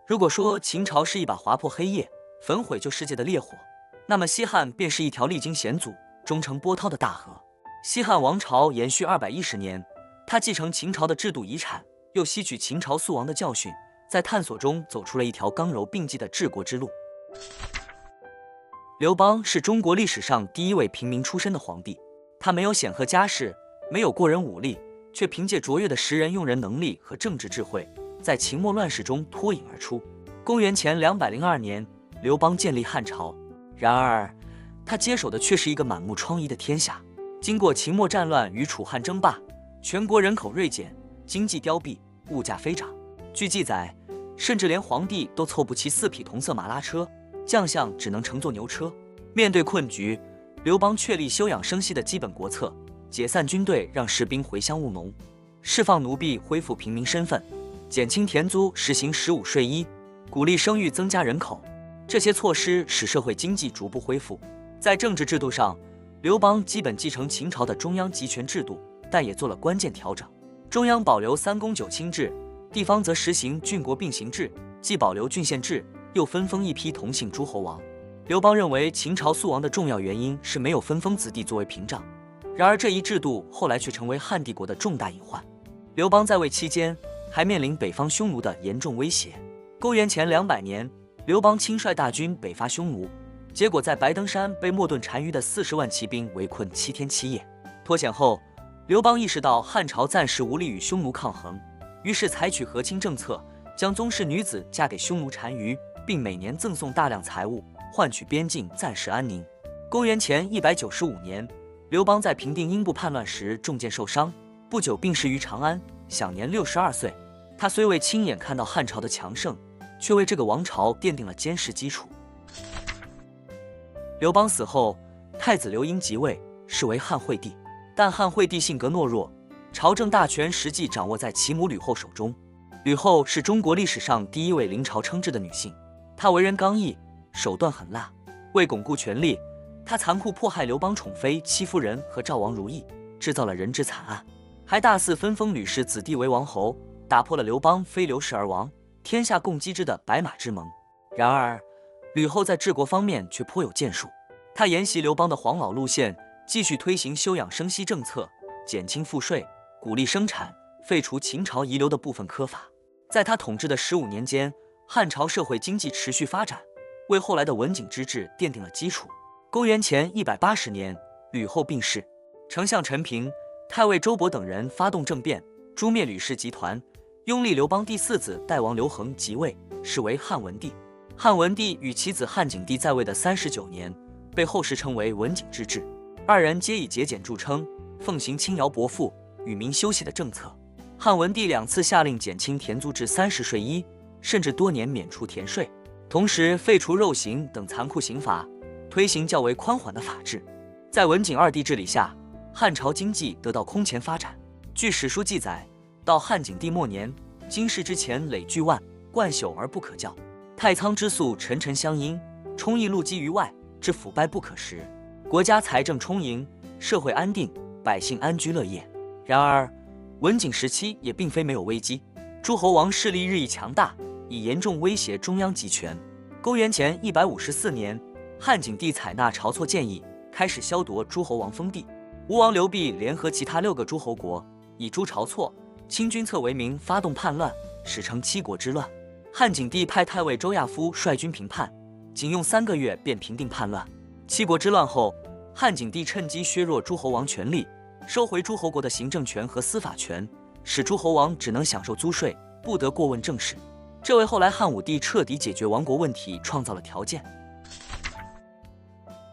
如果说秦朝是一把划破黑夜、焚毁旧世界的烈火，那么西汉便是一条历经险阻、终成波涛的大河。西汉王朝延续210年，他继承秦朝的制度遗产，又吸取秦朝速亡的教训，在探索中走出了一条刚柔并济的治国之路。刘邦是中国历史上第一位平民出身的皇帝，他没有显赫家世，没有过人武力，却凭借卓越的识人用人能力和政治智慧，在秦末乱世中脱颖而出。公元前202年，刘邦建立汉朝，然而他接手的却是一个满目疮痍的天下。经过秦末战乱与楚汉争霸，全国人口锐减，经济凋敝，物价飞涨。据记载，甚至连皇帝都凑不齐4匹同色马拉车，将相只能乘坐牛车。面对困局，刘邦确立休养生息的基本国策，解散军队，让士兵回乡务农，释放奴婢，恢复平民身份，减轻田租，实行15税1，鼓励生育，增加人口。这些措施使社会经济逐步恢复。在政治制度上，刘邦基本继承秦朝的中央集权制度，但也做了关键调整。中央保留3公9卿制，地方则实行郡国并行制，既保留郡县制，又分封一批同姓诸侯王。刘邦认为秦朝速亡的重要原因是没有分封子弟作为屏障，然而这一制度后来却成为汉帝国的重大隐患。刘邦在位期间，还面临北方匈奴的严重威胁。公元前200年，刘邦亲率大军北伐匈奴，结果在白登山被莫顿单于的40万骑兵围困7天7夜。脱险后，刘邦意识到汉朝暂时无力与匈奴抗衡，于是采取和亲政策，将宗室女子嫁给匈奴单于，并每年赠送大量财物，换取边境暂时安宁。公元前195年，刘邦在平定英布叛乱时中箭受伤，不久病逝于长安，享年62岁。他虽未亲眼看到汉朝的强盛，却为这个王朝奠定了坚实基础。刘邦死后，太子刘婴即位，是为汉惠帝。但汉惠帝性格懦弱，朝政大权实际掌握在其母吕后手中。吕后是中国历史上第一位临朝称制的女性，她为人刚毅，手段狠辣。为巩固权力，她残酷迫害刘邦宠妃戚夫人和赵王如意，制造了人质惨案，还大肆分封吕氏子弟为王侯，打破了刘邦非刘氏而亡，天下共击之的白马之盟。然而吕后在治国方面却颇有建树，她沿袭刘邦的黄老路线，继续推行休养生息政策，减轻赋税，鼓励生产，废除秦朝遗留的部分苛法。在他统治的15年间，汉朝社会经济持续发展，为后来的文景之治奠定了基础。公元前180年，吕后病逝，丞相陈平、太尉周勃等人发动政变，诛灭吕氏集团，拥立刘邦第4子代王刘恒即位，是为汉文帝。汉文帝与其子汉景帝在位的39年，被后世称为文景之治。二人皆以节俭著称，奉行轻徭薄赋、与民休息的政策。汉文帝2次下令减轻田租至30税1，甚至多年免除田税，同时废除肉刑等残酷刑罚，推行较为宽缓的法治。在文景2帝治理下，汉朝经济得到空前发展。据史书记载，到汉景帝末年，经世之钱累巨万，贯朽而不可校，太仓之粟沉沉相因，充溢露积于外，之腐败不可食。国家财政充盈，社会安定，百姓安居乐业。然而文景时期也并非没有危机，诸侯王势力日益强大，以严重威胁中央集权。公元前154年，汉景帝采纳晁错建议，开始削夺诸侯王封地。吴王刘濞联合其他6个诸侯国，以诛晁错、清君侧为名发动叛乱，史称七国之乱。汉景帝派太尉周亚夫率军平叛，仅用3个月便平定叛乱。七国之乱后，汉景帝趁机削弱诸侯王权力，收回诸侯国的行政权和司法权，使诸侯王只能享受租税，不得过问政事。这为后来汉武帝彻底解决亡国问题创造了条件。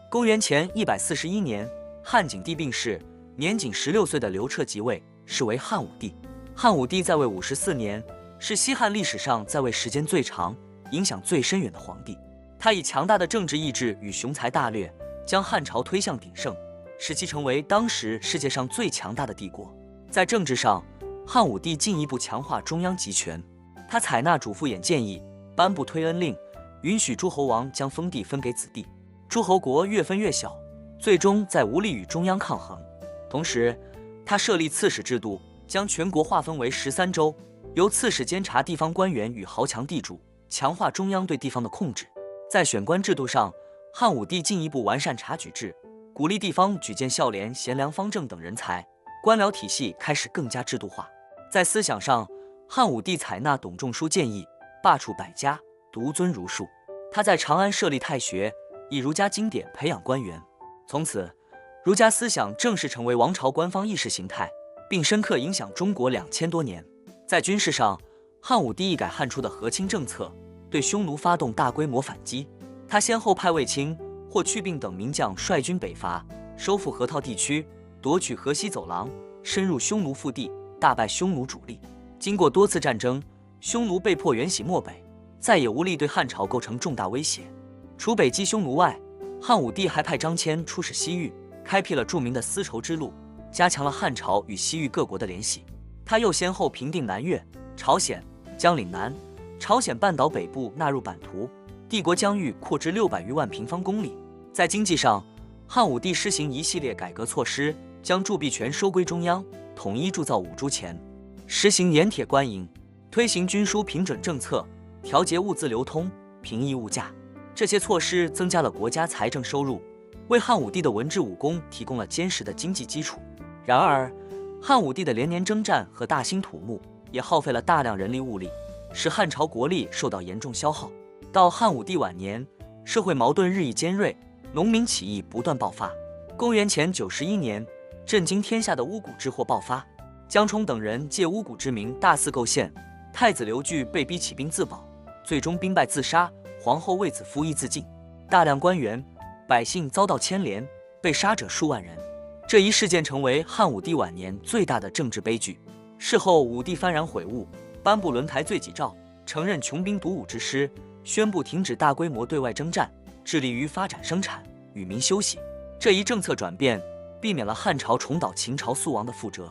公元前141年，汉景帝病逝，年仅16岁的刘彻即位，是为汉武帝。汉武帝在位54年，是西汉历史上在位时间最长、影响最深远的皇帝。他以强大的政治意志与雄才大略，将汉朝推向鼎盛，使其成为当时世界上最强大的帝国。在政治上，汉武帝进一步强化中央集权，他采纳主父偃建议，颁布推恩令，允许诸侯王将封地分给子弟。诸侯国越分越小，最终在无力与中央抗衡。同时，他设立刺史制度，将全国划分为13州，由刺史监察地方官员与豪强地主，强化中央对地方的控制。在选官制度上，汉武帝进一步完善察举制，鼓励地方举荐孝廉、贤良方正等人才，官僚体系开始更加制度化。在思想上，汉武帝采纳董仲舒建议，罢黜百家，独尊儒术。他在长安设立太学，以儒家经典培养官员。从此，儒家思想正式成为王朝官方意识形态，并深刻影响中国2000多年。在军事上，汉武帝一改汉初的和亲政策，对匈奴发动大规模反击。他先后派卫青、霍去病等名将率军北伐，收复河套地区，夺取河西走廊，深入匈奴腹地，大败匈奴主力。经过多次战争，匈奴被迫原徙漠北，再也无力对汉朝构成重大威胁。除北击匈奴外，汉武帝还派张骞出使西域，开辟了著名的丝绸之路，加强了汉朝与西域各国的联系。他又先后平定南越、朝鲜、将岭南、朝鲜半岛北部纳入版图，帝国疆域扩至600余万平方公里。在经济上，汉武帝施行一系列改革措施，将铸币权收归中央，统一铸造5铢钱，实行盐铁官营，推行均输平准政策，调节物资流通，平抑物价。这些措施增加了国家财政收入，为汉武帝的文治武功提供了坚实的经济基础。然而，汉武帝的连年征战和大兴土木也耗费了大量人力物力，使汉朝国力受到严重消耗。到汉武帝晚年，社会矛盾日益尖锐，农民起义不断爆发。公元前91年，震惊天下的巫蛊之祸爆发，江充等人借巫蛊之名大肆构陷，太子刘据被逼起兵自保，最终兵败自杀，皇后卫子夫亦自尽，大量官员、百姓遭到牵连，被杀者数万人。这一事件成为汉武帝晚年最大的政治悲剧。事后，武帝幡然悔悟，颁布轮台罪己诏，承认穷兵黩武之师，宣布停止大规模对外征战，致力于发展生产，与民休息。这一政策转变，避免了汉朝重蹈秦朝速亡的覆辙。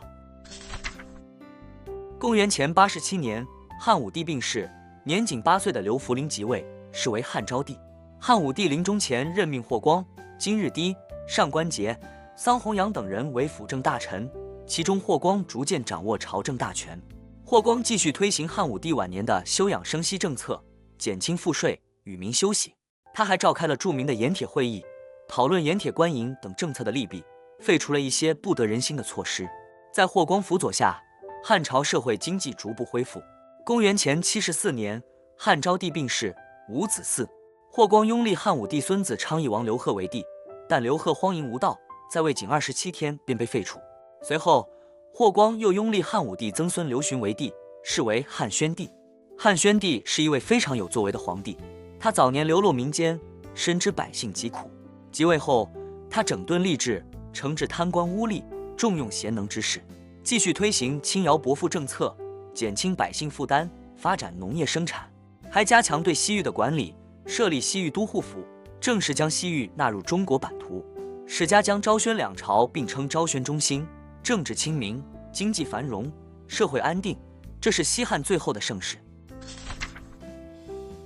公元前87年，汉武帝病逝，年仅8岁的刘弗陵即位，是为汉昭帝。汉武帝临终前任命霍光、金日低、上官桀、桑弘羊等人为辅政大臣，其中霍光逐渐掌握朝政大权。霍光继续推行汉武帝晚年的休养生息政策，减轻赋税，与民休息。他还召开了著名的盐铁会议，讨论盐铁官营等政策的利弊，废除了一些不得人心的措施。在霍光辅佐下，汉朝社会经济逐步恢复。公元前74年，汉昭帝病逝，无子嗣。霍光拥立汉武帝孙子昌邑王刘贺为帝，但刘贺荒淫无道，在位仅27天便被废除。随后，霍光又拥立汉武帝曾孙刘询为帝，是为汉宣帝。汉宣帝是一位非常有作为的皇帝，他早年流落民间，深知百姓疾苦。即位后，他整顿吏治，惩治贪官污吏，重用贤能之士，继续推行轻徭薄赋政策，减轻百姓负担，发展农业生产，还加强对西域的管理，设立西域都护府，正式将西域纳入中国版图。史家将昭宣两朝并称昭宣中兴，政治清明，经济繁荣，社会安定，这是西汉最后的盛世。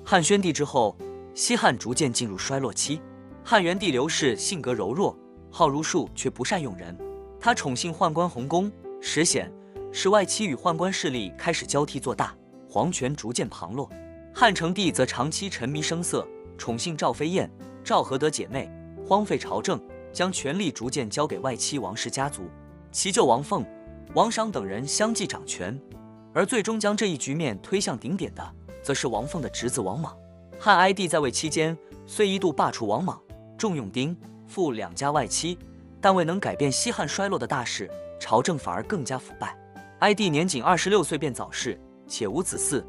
汉宣帝之后，西汉逐渐进入衰落期。汉元帝刘氏性格柔弱，好儒术却不善用人，他宠幸宦官洪公、石显，使外戚与宦官势力开始交替做大，皇权逐渐旁落。汉成帝则长期沉迷声色，宠幸赵飞燕、赵合德姐妹，荒废朝政，将权力逐渐交给外戚王氏家族，其舅王凤、王赏等人相继掌权。而最终将这一局面推向顶点的，则是王凤的侄子王莽。汉哀帝在位期间，虽一度罢黜王莽，重用丁、傅两家外戚，但未能改变西汉衰落的大势，朝政反而更加腐败。哀帝年仅26岁便早逝，且无子嗣。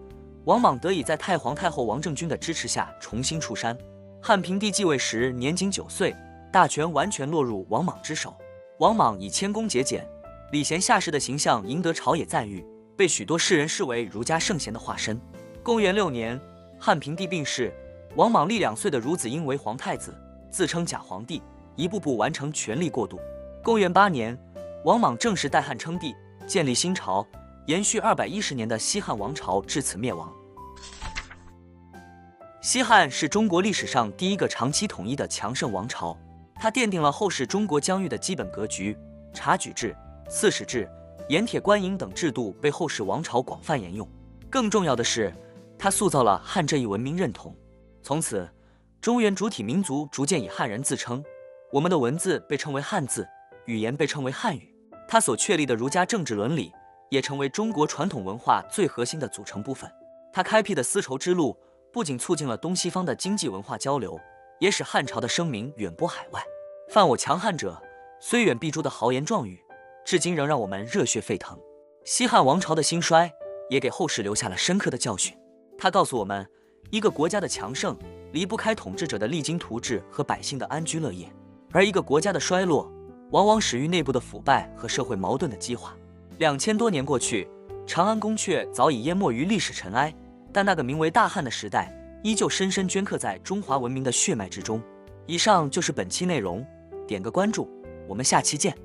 王莽得以在太皇太后王政君的支持下重新出山。汉平帝继位时年仅9岁，大权完全落入王莽之手。王莽以谦恭节俭、礼贤下士的形象赢得朝野赞誉，被许多世人视为儒家圣贤的化身。公元6年，汉平帝病逝，王莽立2岁的孺子婴为皇太子，自称假皇帝，一步步完成权力过渡。公元8年，王莽正式代汉称帝，建立新朝，延续210年的西汉王朝至此灭亡。西汉是中国历史上第一个长期统一的强盛王朝，它奠定了后世中国疆域的基本格局。察举制、刺史制、盐铁官营等制度被后世王朝广泛沿用。更重要的是，它塑造了汉这一文明认同。从此，中原主体民族逐渐以汉人自称，我们的文字被称为汉字，语言被称为汉语。它所确立的儒家政治伦理，也成为中国传统文化最核心的组成部分。它开辟的丝绸之路，不仅促进了东西方的经济文化交流，也使汉朝的声名远播海外。犯我强汉者，虽远必诛的豪言壮语，至今仍让我们热血沸腾。西汉王朝的兴衰，也给后世留下了深刻的教训。它告诉我们，一个国家的强盛，离不开统治者的励精图治和百姓的安居乐业，而一个国家的衰落，往往始于内部的腐败和社会矛盾的激化。2000多年过去，长安宫阙早已淹没于历史尘埃，但那个名为大汉的时代，依旧深深镌刻在中华文明的血脉之中。以上就是本期内容，点个关注，我们下期见。